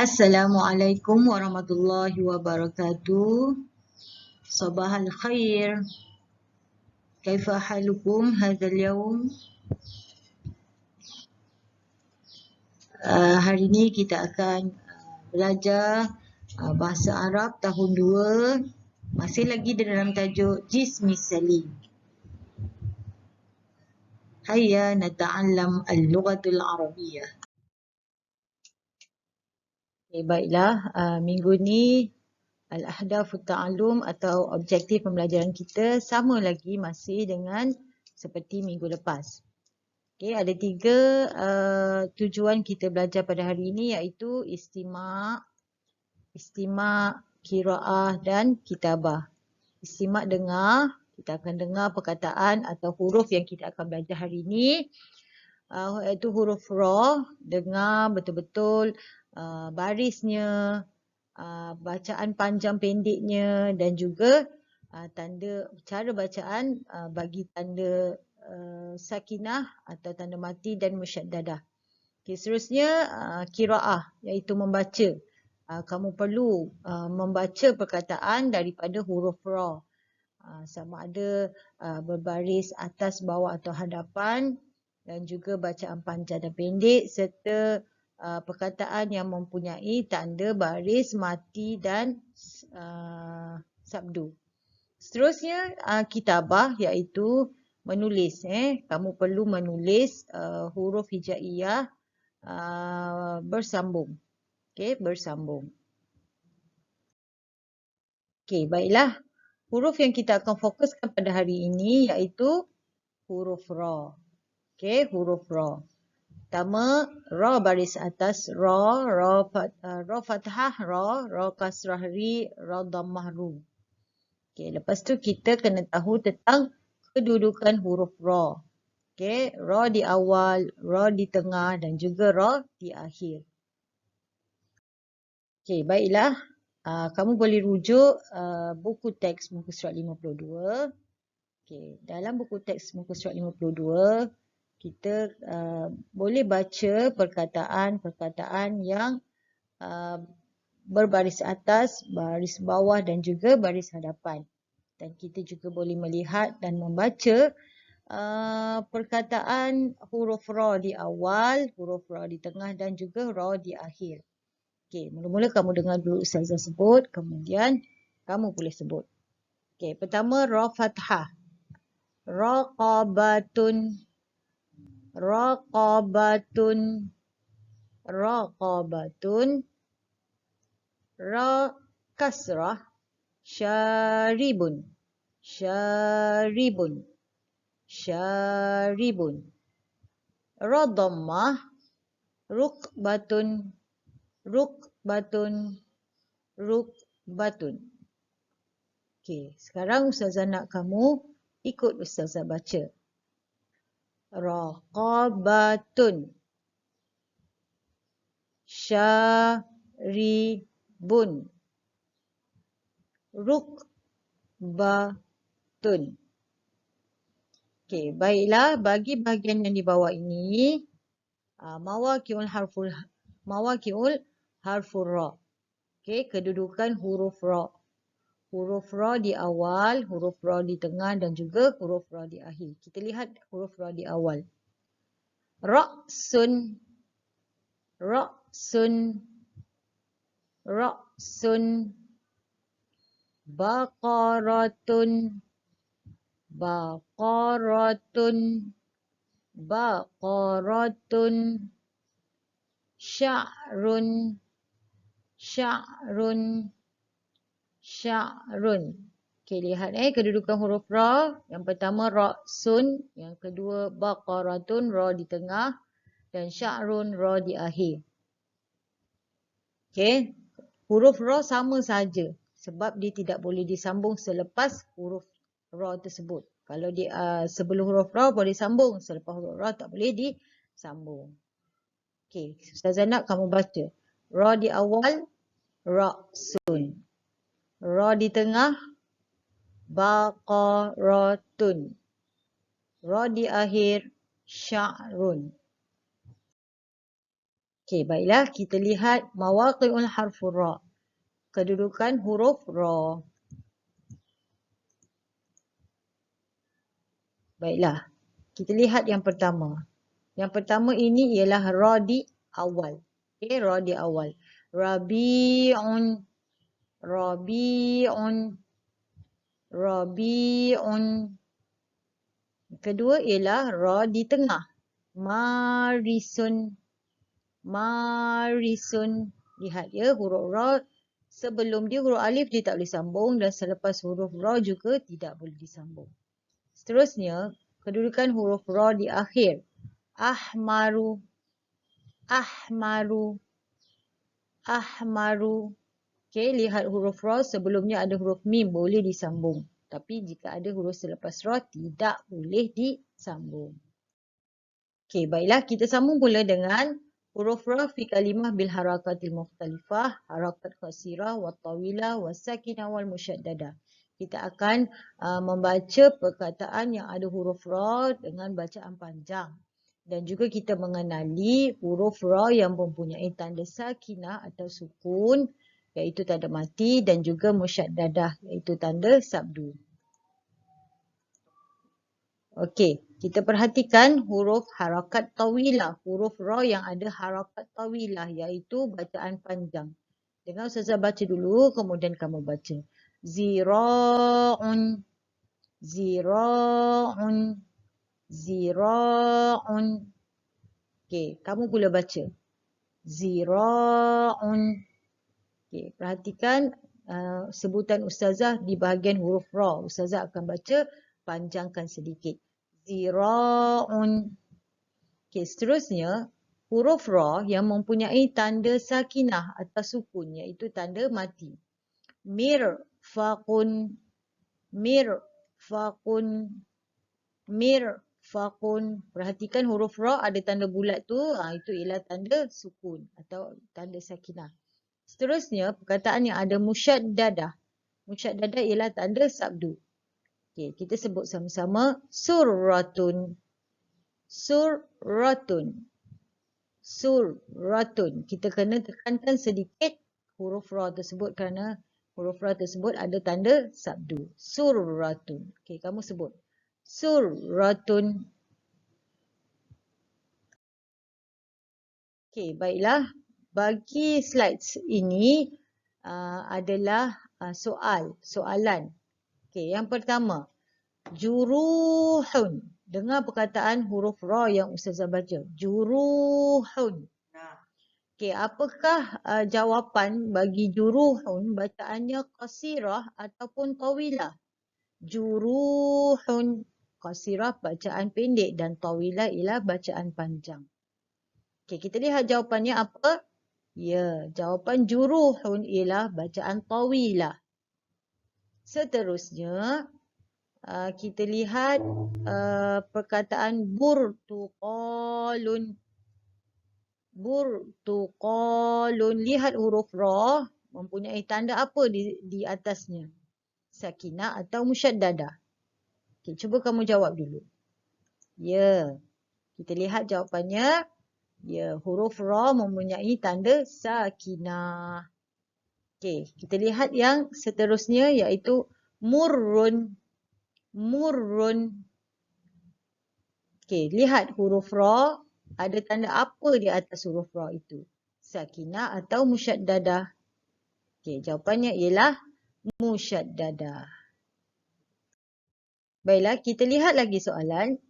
Assalamualaikum warahmatullahi wabarakatuh. Sabahal khair. Kaifa halukum hadzal yaum? Hari ini kita akan belajar bahasa Arab tahun 2. Masih lagi dalam tajuk Jismi Salim. Hayya nata'allam al-lughatul arabiyyah. Baiklah, minggu ni Al-Ahdafut Ta'allum atau objektif pembelajaran kita sama lagi masih dengan seperti minggu lepas. Okay, ada 3 tujuan kita belajar pada hari ini, iaitu istima', qiraah dan kitabah. Istima' dengar, kita akan dengar perkataan atau huruf yang kita akan belajar hari ini, iaitu huruf ra, dengar betul-betul barisnya, bacaan panjang pendeknya dan juga tanda cara bacaan bagi tanda sakinah atau tanda mati dan musyaddadah. Okay, seterusnya qiraah, iaitu membaca. Kamu perlu membaca perkataan daripada huruf ra, sama ada berbaris atas, bawah atau hadapan, dan juga bacaan panjang dan pendek serta perkataan yang mempunyai tanda baris, mati dan sabdu. Seterusnya kitabah, iaitu menulis. Kamu perlu menulis huruf hijaiyah bersambung. Okey, bersambung. Okey, baiklah. Huruf yang kita akan fokuskan pada hari ini iaitu huruf ra. Okey, huruf ra. Pertama, ra baris atas, ra fathah, ra kasrah ri, ra dhammah ru. Okey, lepas tu kita kena tahu tentang kedudukan huruf ra. Okey, ra di awal, ra di tengah dan juga ra di akhir. Okey, baiklah. Kamu boleh rujuk buku teks muka surat 52. Okey, dalam buku teks muka surat 52, kita boleh baca perkataan-perkataan yang berbaris atas, baris bawah dan juga baris hadapan. Dan kita juga boleh melihat dan membaca perkataan huruf ra di awal, huruf ra di tengah dan juga ra di akhir. Okey, mula-mula kamu dengar dulu Ustazah sebut, kemudian kamu boleh sebut. Okey, pertama ra fathah. Raqabatun, raqabatun, raqabatun. Ra kasrah, syaribun, syaribun, syaribun. Ra dhammah, rukbatun, rukbatun, rukbatun. Okey, sekarang Ustazah nak kamu ikut Ustazah baca. Raqabatun, syaribun, rukbatun. Okey, baiklah, bagi bahagian yang di bawah ini, mawaqi'ul harful ra. Okey, kedudukan huruf ra. Huruf ra di awal, huruf ra di tengah dan juga huruf ra di akhir. Kita lihat huruf ra di awal. Ra'sun, ra'sun, ra'sun. Baqaratun, baqaratun, baqaratun. Sya'run, sya'run, sya'run. Okey, lihat kedudukan huruf ra. Yang pertama ra'sun, yang kedua baqaratun, ra di tengah, dan sya'run, ra di akhir. Okey, huruf ra sama saja sebab dia tidak boleh disambung selepas huruf ra tersebut. Kalau dia sebelum huruf ra boleh sambung, selepas huruf ra tak boleh disambung. Okey, Ustazah nak kamu baca. Ra di awal, ra'sun. Ra di tengah, baqaratun. Ra di akhir, sya'run. Okey, baiklah kita lihat mawaqi'ul harfur ra. Kedudukan huruf ra. Baiklah, kita lihat yang pertama. Yang pertama ini ialah ra di awal. Okey, ra di awal. Rabi'un, rabi'un, rabi'un. Kedua ialah ra di tengah. Marisun, marisun. Lihat ya, huruf ra sebelum dia huruf alif dia tak boleh sambung dan selepas huruf ra juga tidak boleh disambung. Seterusnya, kedudukan huruf ra di akhir. Ahmaru, ahmaru, ahmaru. Okey, lihat huruf ra sebelumnya ada huruf mim boleh disambung. Tapi jika ada huruf selepas ra tidak boleh disambung. Okey, baiklah kita sambung pula dengan huruf ra fi kalimah bil harakatil mukhtalifah, harakat qasirah wa tawilah wa sakinah wal musyaddadah. Kita akan membaca perkataan yang ada huruf ra dengan bacaan panjang. Dan juga kita mengenali huruf ra yang mempunyai tanda sakinah atau sukun, iaitu tanda mati, dan juga musyaddadah, iaitu tanda sabdu. Okey, kita perhatikan huruf harakat tawilah. Huruf ra yang ada harakat tawilah iaitu bacaan panjang. Dengar Ustazah baca dulu, kemudian kamu baca. Zira'un, zira'un, zira'un. Okey, kamu pula baca. Zira'un. Okey, perhatikan sebutan Ustazah di bahagian huruf ra. Ustazah akan baca, panjangkan sedikit. Zira'un. Okey, seterusnya huruf ra yang mempunyai tanda sakinah atau sukun iaitu tanda mati. Mirfaqun, mirfaqun, mirfaqun. Perhatikan huruf ra ada tanda bulat tu, itu ialah tanda sukun atau tanda sakinah. Seterusnya perkataan yang ada musyaddadah. Musyaddadah ialah tanda sabdu. Okey, kita sebut sama-sama. Surratun, surratun, surratun. Kita kena tekankan sedikit huruf ra tersebut kerana huruf ra tersebut ada tanda sabdu. Surratun. Okey, kamu sebut. Surratun. Okey, baiklah. Bagi slides ini adalah soalan. Okey, yang pertama. Juruhun. Dengar perkataan huruf ra yang Ustazah baca. Juruhun. Okey, apakah jawapan bagi juruhun bacaannya qasirah ataupun tawilah? Juruhun. Qasirah bacaan pendek dan tawilah ialah bacaan panjang. Okey, kita lihat jawapannya apa? Ya, jawapan juruhun ialah bacaan tawilah. Seterusnya, kita lihat perkataan burtuqalun. Burtuqalun. Lihat huruf ra mempunyai tanda apa di atasnya? Sakinah atau musyaddadah? Okay, cuba kamu jawab dulu. Ya, kita lihat jawapannya. Ya, huruf ra mempunyai tanda sakinah. Okay, kita lihat yang seterusnya iaitu murrun. Murrun. Okey, lihat huruf ra ada tanda apa di atas huruf ra itu? Sakinah atau musyaddadah? Okey, jawapannya ialah musyaddadah. Baiklah, kita lihat lagi soalan.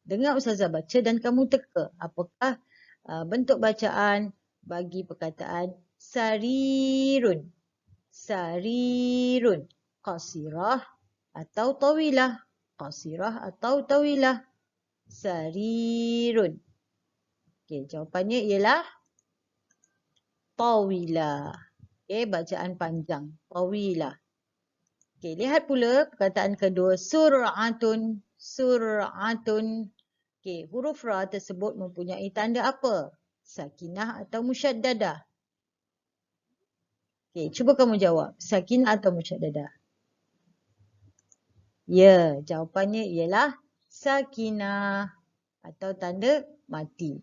Dengar Ustazah baca dan kamu teka apakah bentuk bacaan bagi perkataan sarirun. Sarirun. Qasirah atau tawilah? Qasirah atau tawilah? Sarirun. Okey, jawapannya ialah tawilah. Okey, bacaan panjang. Tawilah. Okey, lihat pula perkataan kedua. Sur'atun. Sur'atun. Okey, huruf ra tersebut mempunyai tanda apa? Sakinah atau musyaddadah? Okey, cuba kamu jawab. Sakinah atau musyaddadah? Ya, jawapannya ialah sakinah atau tanda mati.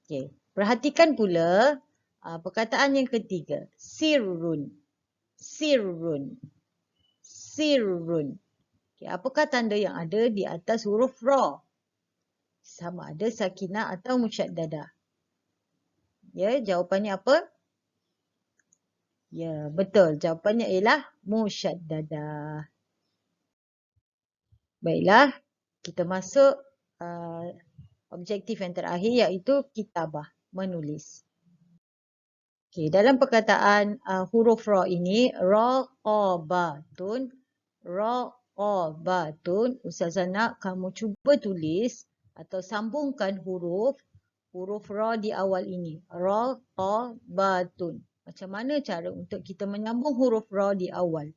Okey, Perhatikan pula perkataan yang ketiga. Sirrun. Sirrun. Sirrun. Okay, apakah tanda yang ada di atas huruf ra? Sama ada sakinah atau musyaddadah. Ya, jawapannya apa? Ya, betul. Jawapannya ialah musyaddadah. Baiklah, kita masuk objektif yang terakhir iaitu kitabah, menulis. Okay, dalam perkataan huruf ra ini, raqabatun, raqabatun, Ustazah nak kamu cuba tulis atau sambungkan huruf ra di awal ini. Raqabatun. Macam mana cara untuk kita menyambung huruf ra di awal?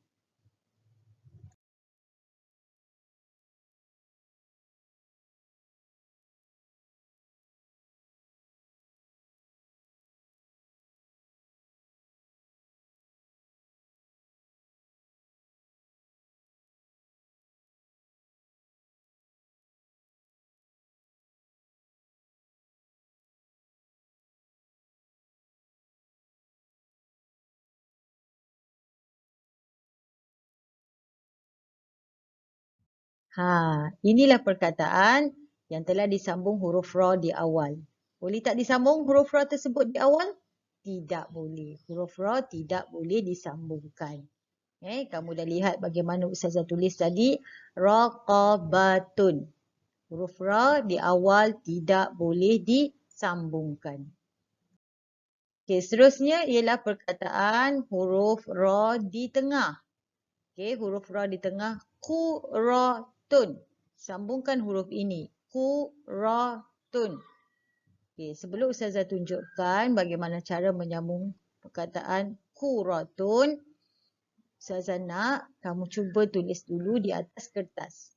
Inilah perkataan yang telah disambung huruf ra di awal. Boleh tak disambung huruf ra tersebut di awal? Tidak boleh. Huruf ra tidak boleh disambungkan. Kamu dah lihat bagaimana Ustazah tulis tadi. Raqabatun. Huruf ra di awal tidak boleh disambungkan. Okey, seterusnya ialah perkataan huruf ra di tengah. Okey, huruf ra di tengah. Quratun. Sambungkan huruf ini. Quratun. Okey, sebelum Ustazah tunjukkan bagaimana cara menyambung perkataan quratun, Ustazah nak kamu cuba tulis dulu di atas kertas.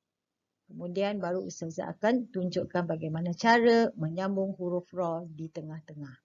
Kemudian baru Ustazah akan tunjukkan bagaimana cara menyambung huruf ra di tengah-tengah.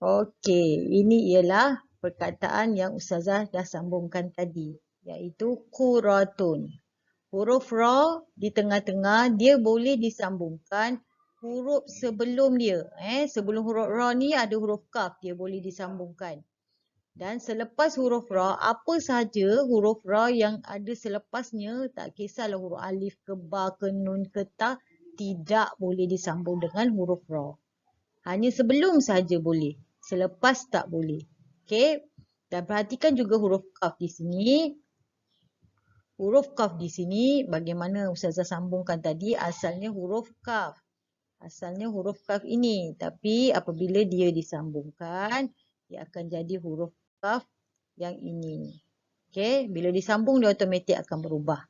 Okey, ini ialah perkataan yang Ustazah dah sambungkan tadi, iaitu quratun. Huruf ra di tengah-tengah dia boleh disambungkan huruf sebelum dia. Sebelum huruf ra ni ada huruf kaf, dia boleh disambungkan. Dan selepas huruf ra, apa sahaja huruf ra yang ada selepasnya, tak kisahlah huruf alif ke ba ke nun ke ta, tidak boleh disambung dengan huruf ra. Hanya sebelum sahaja boleh. Selepas tak boleh. Okey. Dan perhatikan juga huruf kaf di sini. Huruf kaf di sini bagaimana Ustazah sambungkan tadi, asalnya huruf kaf. Asalnya huruf kaf ini. Tapi apabila dia disambungkan, dia akan jadi huruf kaf yang ini. Okey. Bila disambung dia automatik akan berubah.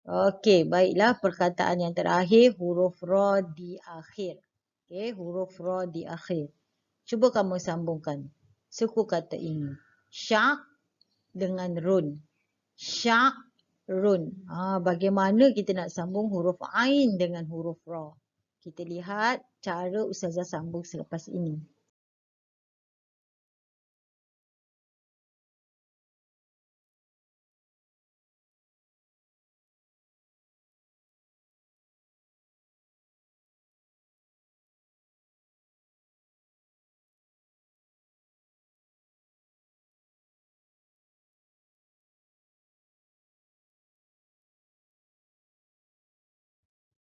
Okey. Baiklah, perkataan yang terakhir huruf ra di akhir. Okey. Huruf ra di akhir. Cuba kamu sambungkan suku kata ini. Syak dengan run. Syak, run. Bagaimana kita nak sambung huruf ain dengan huruf ra? Kita lihat cara Ustazah sambung selepas ini.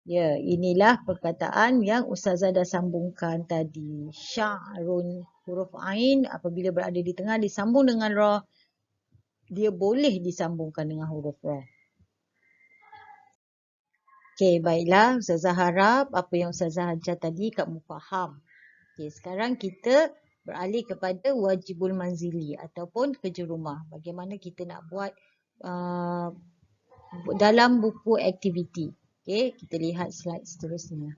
Ya, inilah perkataan yang Ustazah dah sambungkan tadi. Sya'run, huruf ain apabila berada di tengah disambung dengan ra, dia boleh disambungkan dengan huruf ra. Okey, baiklah. Ustazah harap apa yang Ustazah ajar tadi kamu faham. Okey, sekarang kita beralih kepada wajibul manzili ataupun kerja rumah. Bagaimana kita nak buat dalam buku aktiviti. Okey, kita lihat slide seterusnya.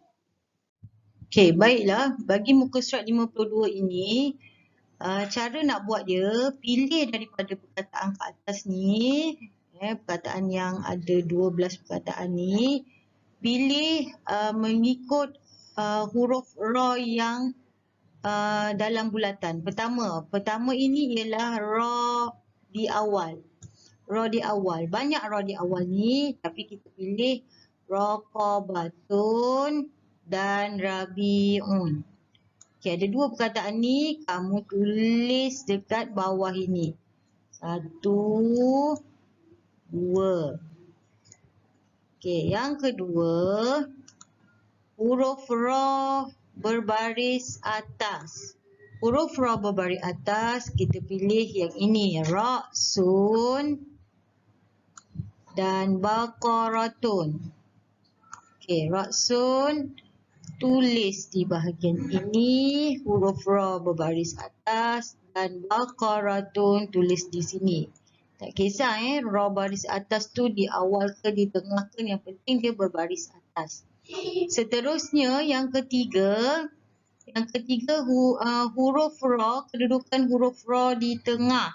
Okey, baiklah. Bagi muka surat 52 ini, Cara nak buat dia, pilih daripada perkataan kat atas ni, perkataan yang ada 12 perkataan ni, pilih mengikut huruf ra yang dalam bulatan. Pertama ini ialah ra di awal. Ra di awal. Banyak ra di awal ni, tapi kita pilih raqabatun dan rabi'un. Okay, ada dua perkataan ni, kamu tulis dekat bawah ini. 1, 2. Okay, yang kedua, huruf ra berbaris atas. Huruf ra berbaris atas, kita pilih yang ini. Ra'sun dan baqaratun. Okay, ra'sun. Tulis di bahagian ini huruf ra berbaris atas dan baqaratun tulis di sini. Tak kisah ra baris atas tu di awal ke di tengah ke, yang penting dia berbaris atas. Seterusnya yang ketiga huruf ra, kedudukan huruf ra di tengah.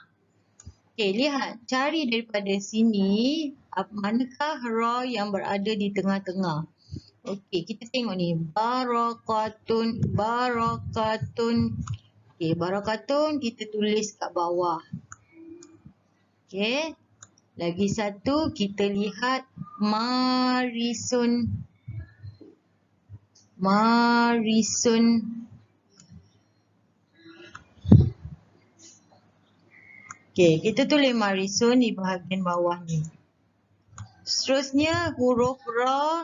Okey, lihat, cari daripada sini manakah ra yang berada di tengah-tengah. Okey, kita tengok ni. Barakatun. Okey, barakatun kita tulis kat bawah. Okey. Lagi satu, kita lihat marisun. Okey, kita tulis marisun di bahagian bawah ni. Seterusnya huruf ra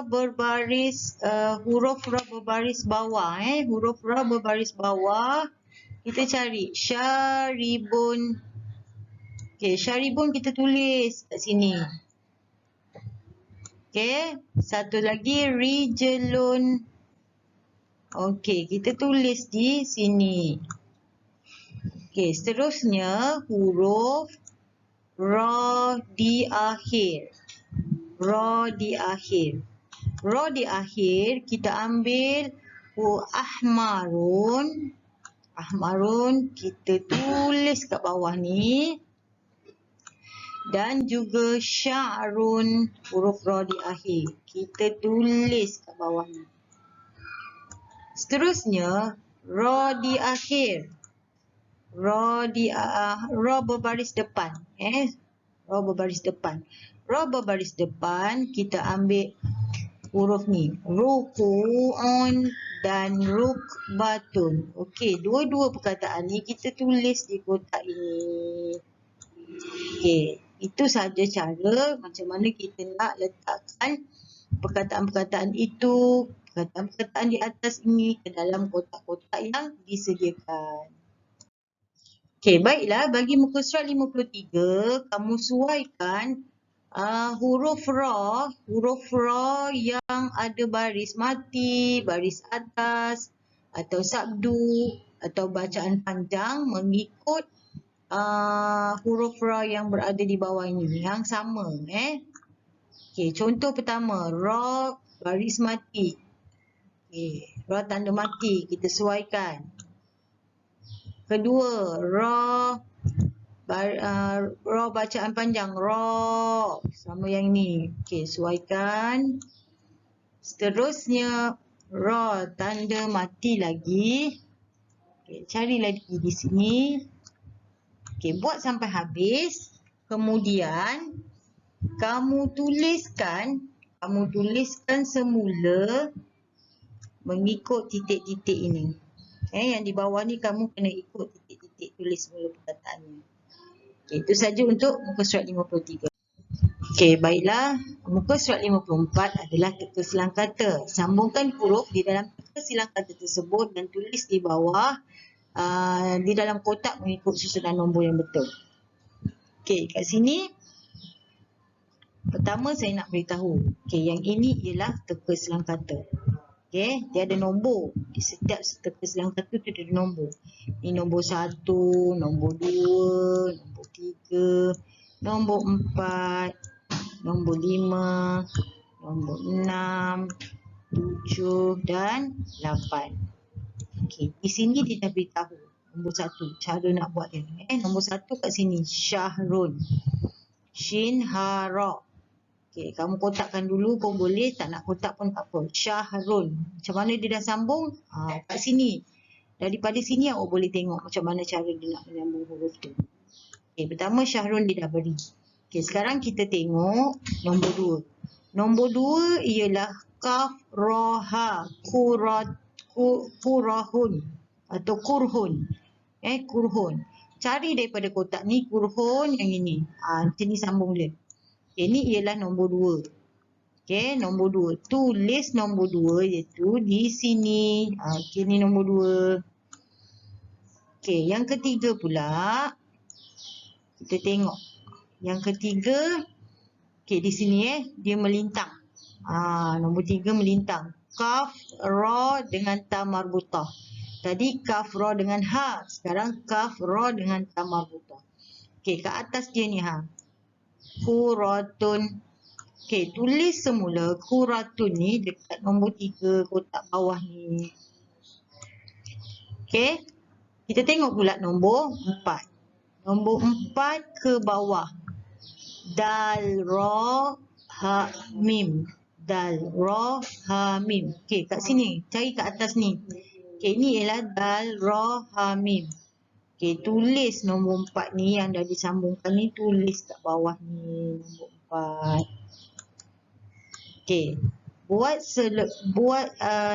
berbaris bawah. Huruf ra berbaris bawah. Kita cari syaribun. Okey, syaribun kita tulis kat sini. Okey, satu lagi rijelun. Okey, kita tulis di sini. Okey, seterusnya huruf ra di akhir. Ra di akhir kita ambil ahmarun. Ahmarun kita tulis kat bawah ni. Dan juga sya'run, huruf ra di akhir kita tulis kat bawah ni. Seterusnya ra di akhir. Ra berbaris depan. Ra berbaris depan. Ra berbaris depan, kita ambil huruf ni. Ruku'un dan rukbatun. Okey, dua-dua perkataan ni kita tulis di kotak ini. Okey, itu sahaja cara macam mana kita nak letakkan perkataan-perkataan itu, perkataan-perkataan di atas ini ke dalam kotak-kotak yang disediakan. Okey, baiklah, bagi muka surat 53, kamu suaikan huruf ra yang ada baris mati, baris atas atau sabdu atau bacaan panjang mengikut huruf ra yang berada di bawah ini yang sama. Okey, contoh pertama, ra baris mati. Okey, ra tanda mati kita suaikan. Kedua, ra bacaan panjang, ra sama yang ni. Okey, suaikan. Seterusnya ra tanda mati lagi. Okey, cari lagi di sini. Okey, buat sampai habis. Kemudian kamu tuliskan semula mengikut titik-titik ini. Yang di bawah ni kamu kena ikut titik-titik tulis semula perkataannya. Okey, itu saja untuk muka surat 53. Okey, baiklah. Muka surat 54 adalah teka silang kata. Sambungkan huruf di dalam teka silang kata tersebut dan tulis di bawah di dalam kotak mengikut susunan nombor yang betul. Okey, kat sini pertama saya nak beritahu. Okey, yang ini ialah teka silang kata. Okey, dia ada nombor. Di setiap teka silang kata tu ada nombor. Ini nombor 1, nombor 2, nombor 3, nombor 4, nombor 5, nombor 6, 7 dan 8. Okey, di sini dia dah beritahu nombor 1 cara nak buat dia. Nombor 1 kat sini Syahrun. Shin ha ra. Okey, kamu kotakkan dulu pun boleh, tak nak kotak pun tak apa. Syahrun. Macam mana dia dah sambung? Kat sini. Daripada sini awak boleh tengok macam mana cara dia nak menyambung huruf tu. Okey, pertama Syahrun dia dah beri. Okey, sekarang kita tengok nombor 2. Nombor 2 ialah kaf ra ha kurahun atau kurhun. Kurhun. Cari daripada kotak ni kurhun yang ini. Macam ni sambung dia. Okay, ni ialah nombor 2. Okay, nombor 2. Tulis nombor 2 iaitu di sini. Okay, ni nombor 2. Okay, yang ketiga pula. Kita tengok. Yang ketiga. Okay, di sini dia melintang. Nombor 3 melintang. Kaf, ra dengan ta marbutah. Tadi kaf, ra dengan ha. Sekarang kaf, ra dengan ta marbutah. Okay, kat atas dia ni Kuratun. Okey, tulis semula kuratun ni dekat nombor 3 kotak bawah ni. Okey. Kita tengok pula nombor 4. Nombor 4 ke bawah. Dal ra ha mim. Dal ra ha mim. Okey, kat sini. Cari kat atas ni. Okey, ni ialah dal ra ha mim. Okey, tulis nombor 4 ni yang dah disambungkan ni, tulis kat bawah ni nombor 4. Okey, buat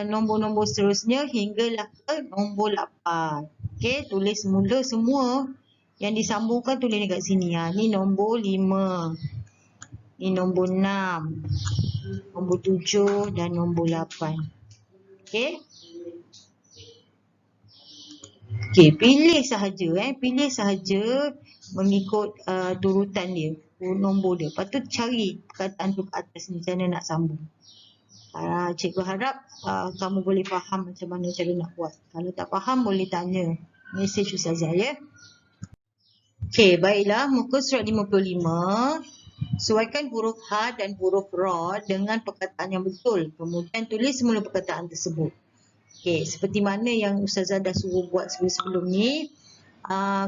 nombor-nombor seterusnya hinggalah ke nombor 8. Okey, tulis mula semua yang disambungkan, tulis dekat sini. Ni nombor 5. Ni nombor 6. Nombor 7 dan nombor 8. Okey. Okey, pilih sahaja mengikut turutan dia, nombor dia. Lepas tu cari perkataan tu kat atas ni, macam mana nak sambung. Cikgu harap kamu boleh faham macam mana cara nak buat. Kalau tak faham boleh tanya mesej Ustazah ya. Okey, baiklah, muka surat 55. Sesuaikan huruf ha dan huruf ra dengan perkataan yang betul. Kemudian tulis semula perkataan tersebut. Okey, seperti mana yang Ustazah dah suruh buat sebelum ni,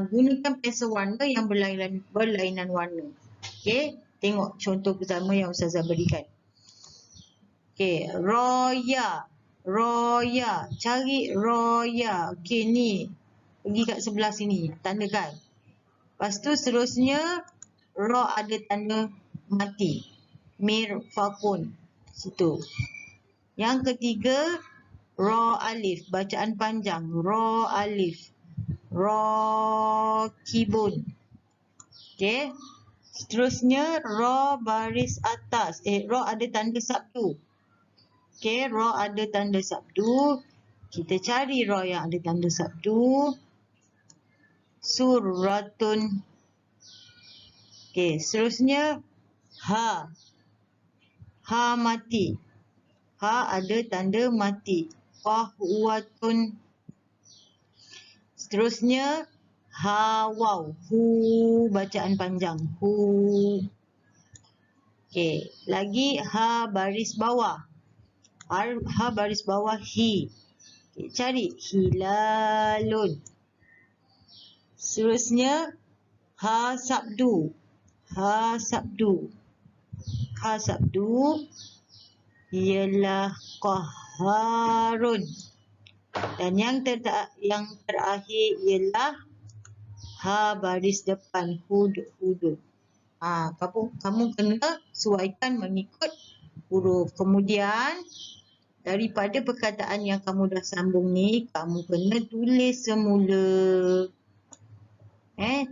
gunakan pensel warna yang berlainan warna. Okey, tengok contoh pertama yang Ustazah berikan. Okey, roya, roya, cari roya. Okey, ni pergi kat sebelah sini, tandakan. Lepas tu seterusnya ra ada tanda mati, mirfaqun situ. Yang ketiga ra alif, bacaan panjang, ra alif, rakibun. Okey. Seterusnya ra baris atas, ra ada tanda sabdu. Okey, ra ada tanda sabdu. Kita cari ra yang ada tanda sabdu. Suratun. Okey, seterusnya ha. Ha mati. Ha ada tanda mati. Fahwatun. Seterusnya ha waw. Hu bacaan panjang. Hu. Okey, lagi ha baris bawah. Ha baris bawah hi. Okay, cari hilalun. Seterusnya ha sabdu. Ha sabdu. Ha sabdu ialah qaharun. Dan yang terakhir ialah ha baris depan, hud. Kamu kena sesuaikan mengikut huruf. Kemudian daripada perkataan yang kamu dah sambung ni, kamu kena tulis semula.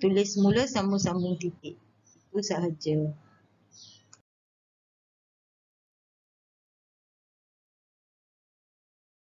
Tulis semula, sambung-sambung titik. Itu sahaja.